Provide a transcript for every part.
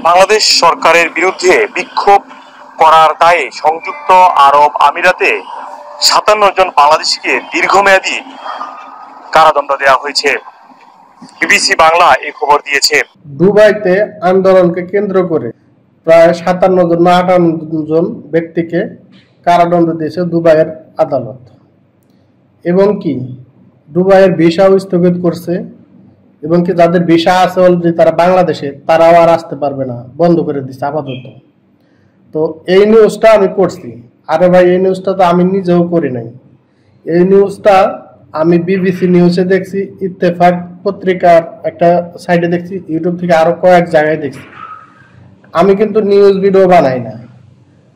বাংলাদেশ সরকারের বিরুদ্ধে বিক্ষোভ করার দায়ে সংযুক্ত আরব আমিরাতে ৫৭ জন বাংলাদেশিকে দীর্ঘমেয়াদী কারাদণ্ড দেওয়া হয়েছে। বিবিসি বাংলা এই খবর দিয়েছে। দুবাইতে আন্দোলনকে কেন্দ্র করে প্রায় ৫৭ জন না ৫৮ জন ব্যক্তিকে কারাদণ্ড দিয়েছে দুবাইয়ের আদালত, এবং কি দুবাইয়ের ভিসাও স্থগিত করছে, এবং কি যাদের ভিসা আছে অলরেডি তারা বাংলাদেশে, তারাও আর আসতে পারবে না, বন্ধ করে দিচ্ছে আপাতত। তো এই নিউজটা আমি করছি। আরে ভাই, এই নিউজটা তো আমি নিজেও করি নাই। এই নিউজটা আমি বিবিসি নিউজে দেখছি, ইত্তেফাক পত্রিকার একটা সাইটে দেখছি, ইউটিউব থেকে আরো কয়েক জায়গায় দেখছি। আমি কিন্তু নিউজ ভিডিও বানাই না।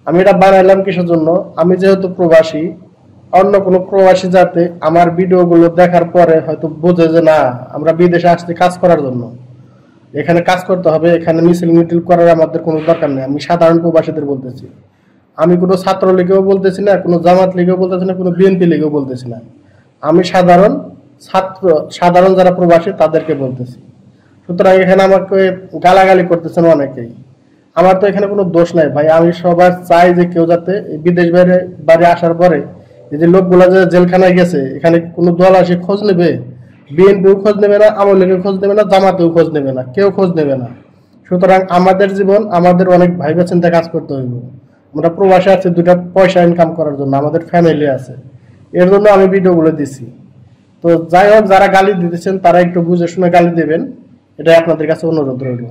আমি এটা বানাইলাম কিসের জন্য? আমি যেহেতু প্রবাসী, অন্য কোনো প্রবাসী যাতে আমার ভিডিওগুলো দেখার পরে হয়তো বোঝে যে না, আমরা বিদেশে আসছি কাজ করার জন্য, এখানে কাজ করতে হবে, এখানে মিছিল মিটিল করার আমাদের কোনো দরকার নেই। আমি সাধারণ প্রবাসীদের বলতেছি, আমি কোনো ছাত্রলীগেও বলতেছি না, কোনো জামাত লীগেও বলতেছি না, কোনো বিএনপি লীগেও বলতেছি না। আমি সাধারণ সাধারণ যারা প্রবাসী তাদেরকে বলতেছি। সুতরাং এখানে আমাকে গালাগালি করতেছেন অনেকেই। আমার তো এখানে কোনো দোষ নাই ভাই। আমি সবার চাই যে কেউ যাতে বিদেশ বাড়ি আসার পরে এই যে লোকগুলা যে জেলখানায় গেছে, এখানে কোনো দল আসে খোঁজ নেবে? বিএনপিও খোঁজ নেবে না, আওয়ামী লীগেও খোঁজ নেবে না, জামাতেও খোঁজ নেবে না, কেউ খোঁজ নেবে না। সুতরাং আমাদের জীবন, আমাদের অনেক ভাইবা চিন্তা কাজ করতে হইব। আমরা প্রবাসে আছি দুটা পয়সা ইনকাম করার জন্য, আমাদের ফ্যামিলি আছে, এর জন্য আমি ভিডিওগুলো দিছি। তো যাই হোক, যারা গালি দিতেছেন তারা একটু বুঝে শুনে গালি দেবেন, এটাই আপনাদের কাছে অনুরোধ রইল।